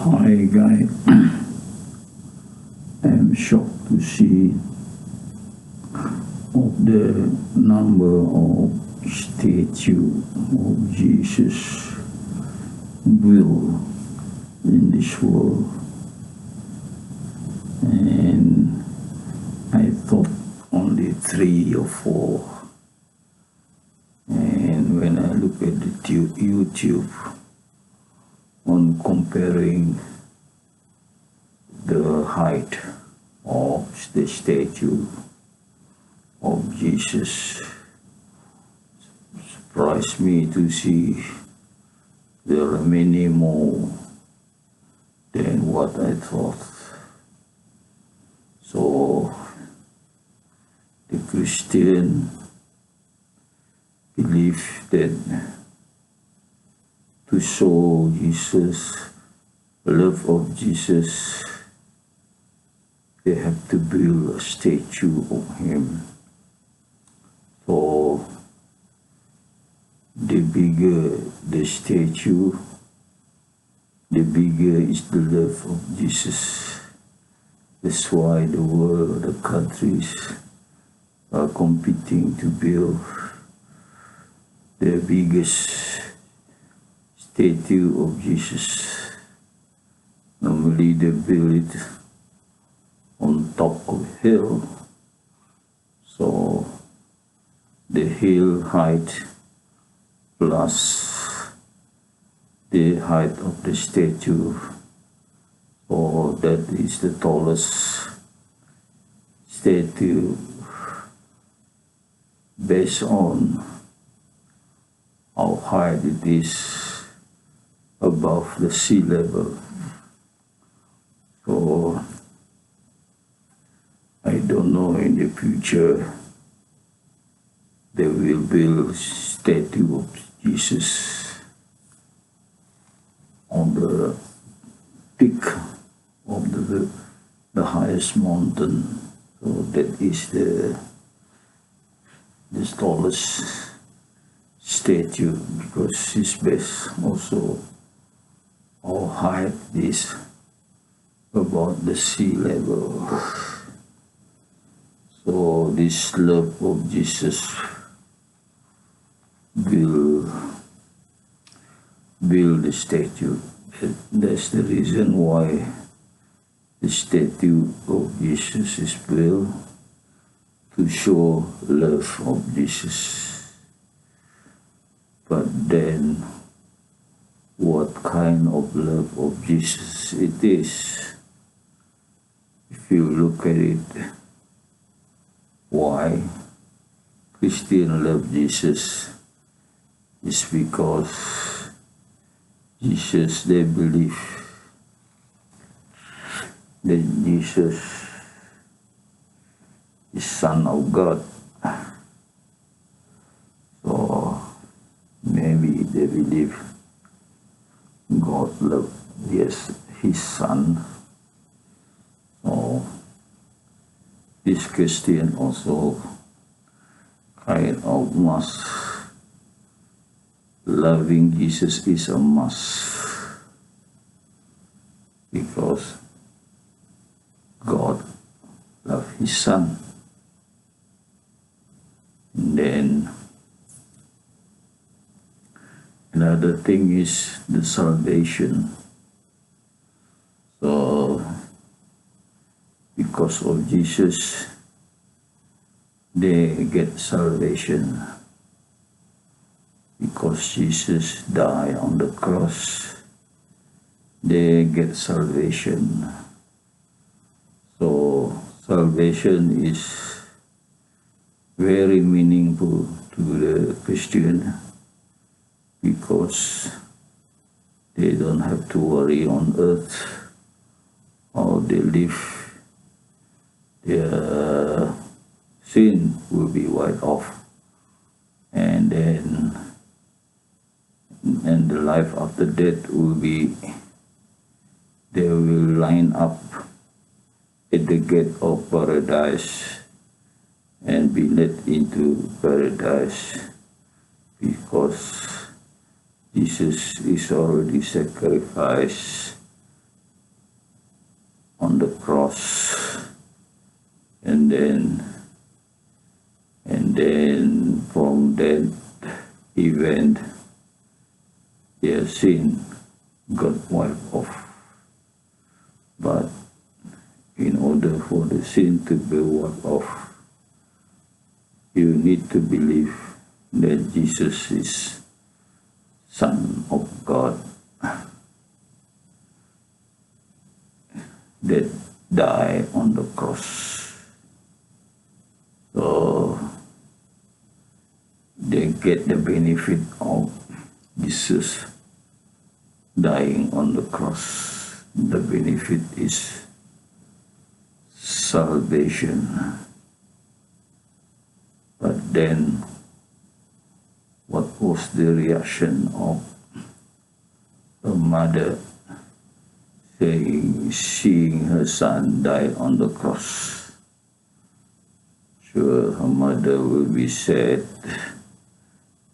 Hi guys, I'm shocked to see of the number of statue of Jesus will in this world, and I thought only 3 or 4, and when I look at the YouTube on comparing the height of the statue of Jesus, surprised me to see there are many more than what I thought. So the Christian believe that to show Jesus, the love of Jesus, they have to build a statue of him. So the bigger the statue, the bigger is the love of Jesus. That's why the world, the countries are competing to build the biggest statue of Jesus. Normally they build it on top of a hill, so the hill height plus the height of the statue, or that is the tallest statue based on how high it is above the sea level. So I don't know, in the future they will build statue of Jesus on the peak of the highest mountain. So that is the tallest statue, because his base also how high is about the sea level. So this love of Jesus will build the statue. That's the reason why the statue of Jesus is built, to show love of Jesus. But then, what kind of love of Jesus it is? If you look at it, why Christians love Jesus is because Jesus, they believe that Jesus is Son of God. So maybe they believe God loved, yes, his Son. So this Christian also kind of must, loving Jesus is a must, because God loved his Son. And then another thing is the salvation. So because of Jesus, they get salvation. Because Jesus died on the cross, they get salvation. So salvation is very meaningful to the Christian, because they don't have to worry on earth how they live. Their sin will be wiped off, and then the life after death will be, they will line up at the gate of paradise and be led into paradise, because Jesus is already sacrificed on the cross, and then from that event their sin got wiped off. But in order for the sin to be wiped off, you need to believe that Jesus is Son of God that died on the cross. So they get the benefit of Jesus dying on the cross. The benefit is salvation. But then, what was the reaction of a mother seeing her son die on the cross? Sure, her mother will be sad.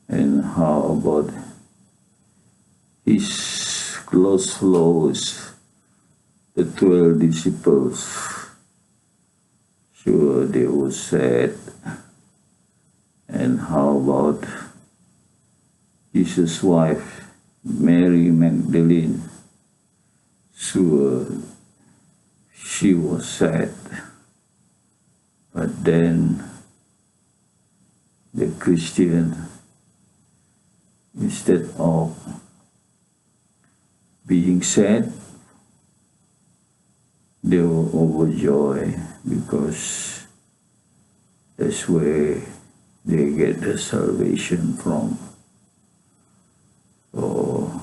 And how about his close followers, the 12 disciples? Sure, they were sad. And how about Jesus' wife, Mary Magdalene? Sure, she was sad. But then the Christian, instead of being sad, they were overjoyed because that's where they get the salvation from. So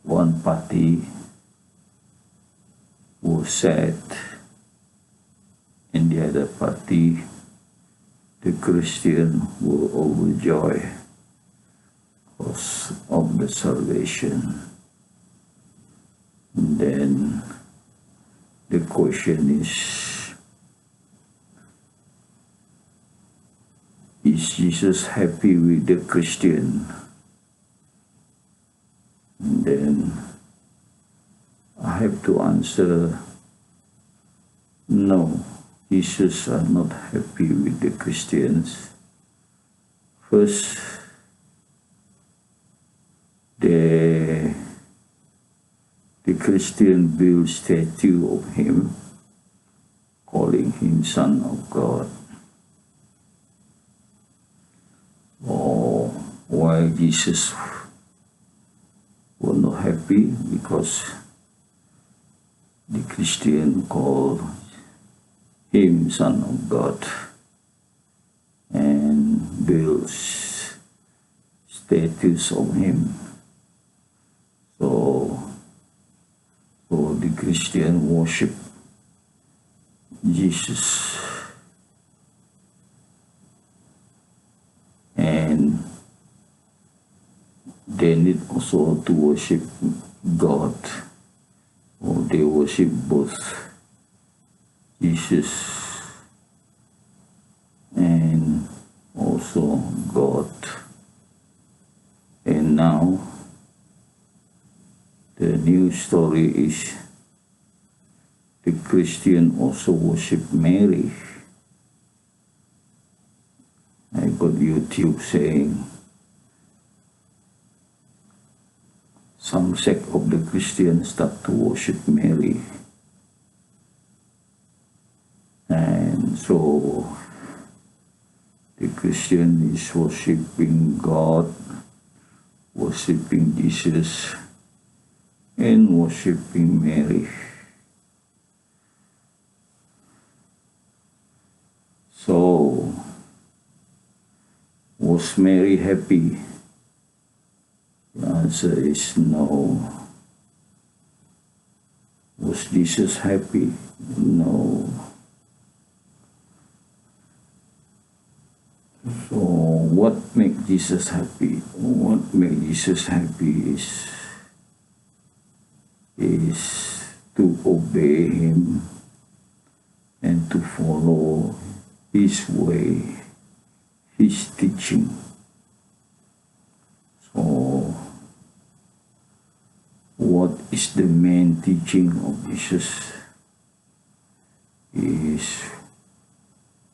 one party was sad, and the other party, the Christian, were overjoyed because of the salvation. And then the question is Jesus happy with the Christian? And then I have to answer, no, Jesus are not happy with the Christians. First, the Christian build statue of him, calling him Son of God. Or why Jesus were not happy? Because the Christian called him Son of God and builds statues of him. So the Christian worship Jesus, and they need also to worship God, or they worship both Jesus and also God. And now the new story is the Christian also worship Mary. I got YouTube saying some sect of the Christians start to worship Mary. And so the Christian is worshiping God, worshiping Jesus, and worshiping Mary. So, was Mary happy? The answer is no. Was Jesus happy? No. So, what makes Jesus happy? What makes Jesus happy is to obey him and to follow his way, his teaching. So what is the main teaching of Jesus?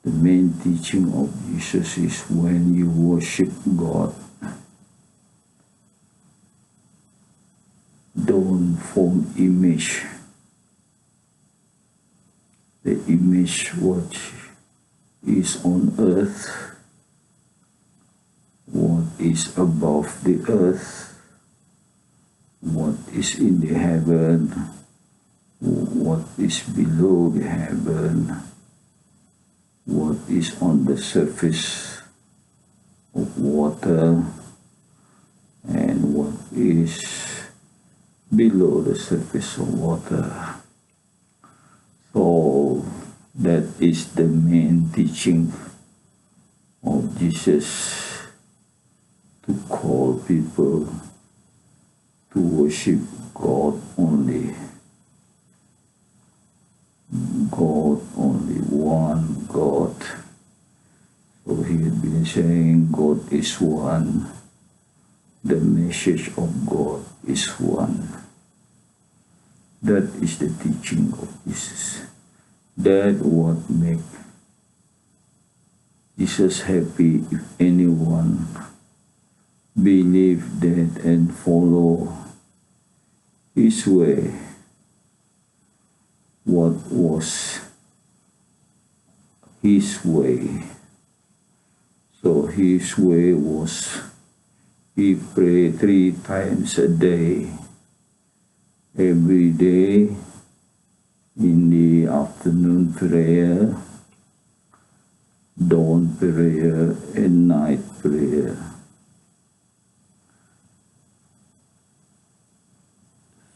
The main teaching of Jesus is when you worship God, don't form image. The image what is on earth, what is above the earth, what is in the heaven, what is below the heaven, what is on the surface of water, and what is below the surface of water. So that is the main teaching of Jesus, to call people to worship God only. God only, one God. So he had been saying God is one. The message of God is one. That is the teaching of Jesus. That what make Jesus happy if anyone believe that and follow his way. What was his way? So his way was he prayed 3 times a day, every day, in the afternoon prayer, dawn prayer, and night prayer.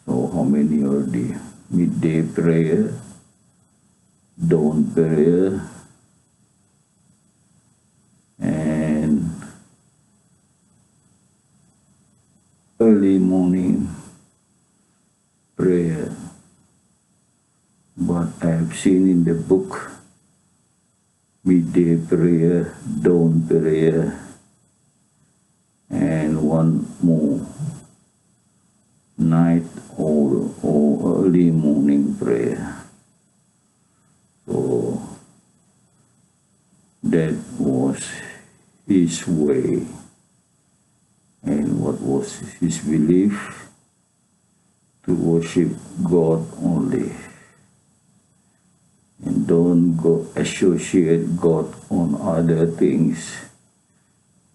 So how many are there? Midday prayer, dawn prayer, and early morning prayer. But I have seen in the book midday prayer, dawn prayer, and one more night or early morning prayer. So that was his way. And what was his belief? To worship God only. And don't go associate God on other things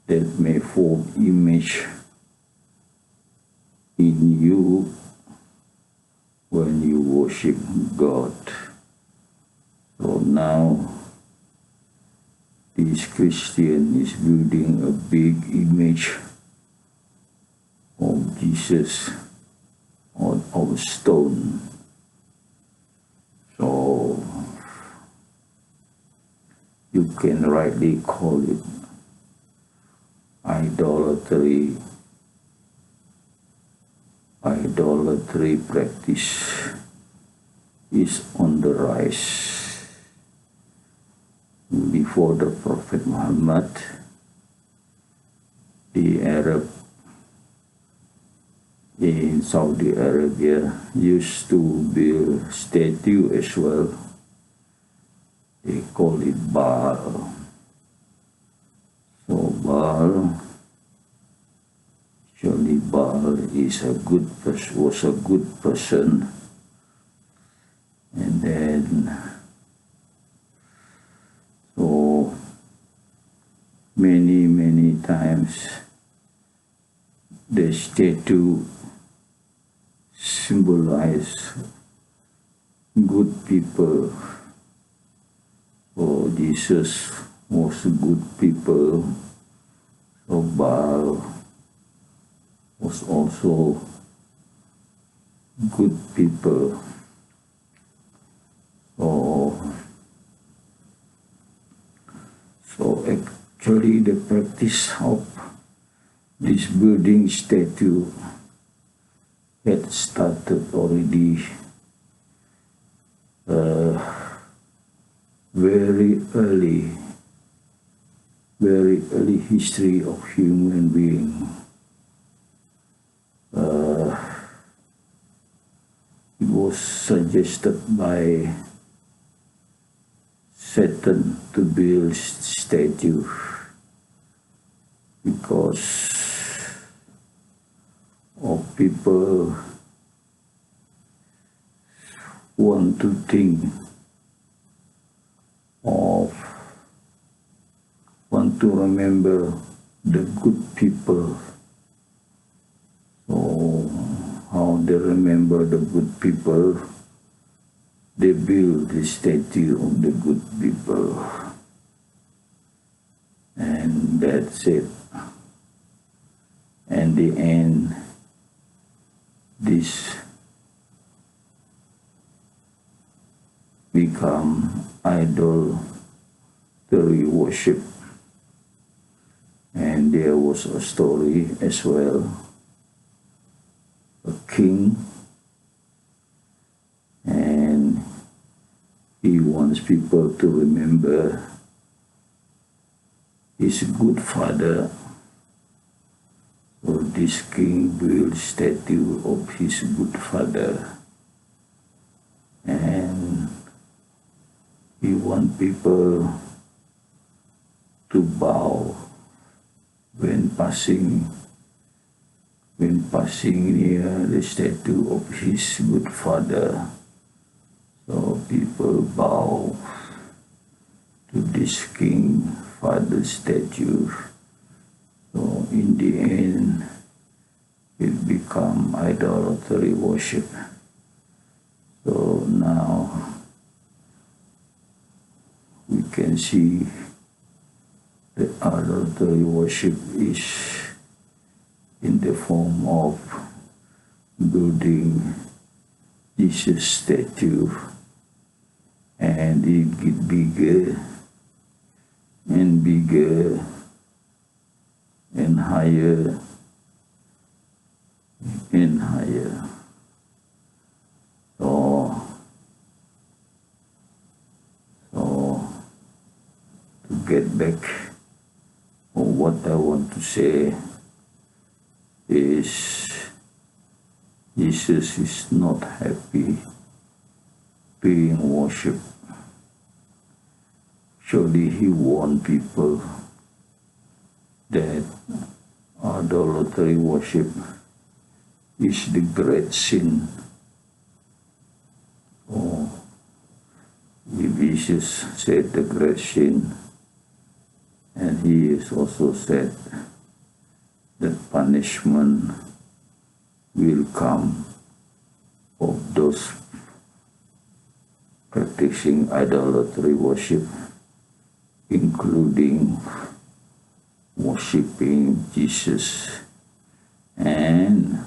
that may form image in you when you worship God. So now this Christian is building a big image of Jesus of stone. So you can rightly call it idolatry. Idolatry practice is on the rise. Before the Prophet Muhammad, the Arab in Saudi Arabia used to build statue as well. They call it Baal. So Baal, actually Baal is was a good person, and then so many times the statue symbolize good people. So Jesus was a good people. So Baal was also good people. So actually the practice of this building statue had started already very early history of human being. it was suggested by Satan to build statue because of people want to think of, want to remember the good people. So how they remember the good people? They build the statue of the good people. And that's it. And the end, this become idolatry worship. And there was a story as well. A king, and he wants people to remember his good father. So this king built statue of his good father, and he wants people to bow when passing near the statue of his good father. So people bow to this king father's statue. So in the end, it become idolatry worship. So now we can see the idolatry worship is in the form of building Jesus statue, and it get bigger and bigger and higher and higher. So to get back on what I want to say is Jesus is not happy being worshipped. Surely he warned people that idolatry worship is the great sin. Or Jesus said the great sin, and he has also said that punishment will come of those practicing idolatry worship, including worshipping Jesus and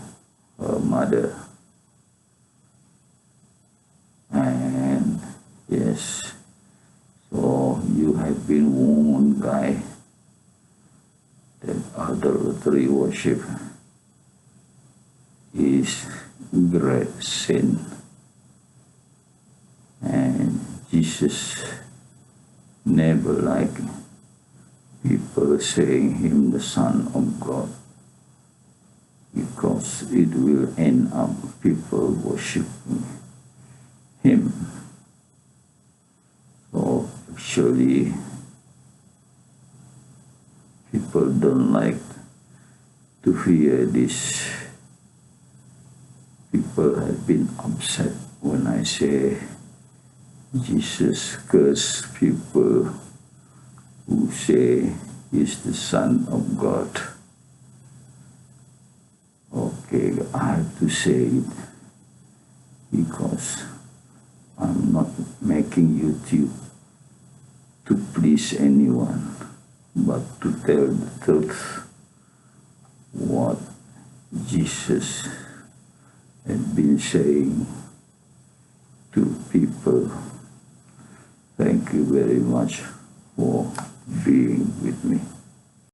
her mother. And yes, so you have been warned, guy, that idolatry worship is great sin, and Jesus never liked people saying him the Son of God, because it will end up people worshiping him. So actually people don't like to hear this. People have been upset when I say Jesus cursed people who say he's the Son of God. Okay, I have to say it because I'm not making YouTube to please anyone, but to tell the truth what Jesus had been saying to people. Thank you very much for being with me.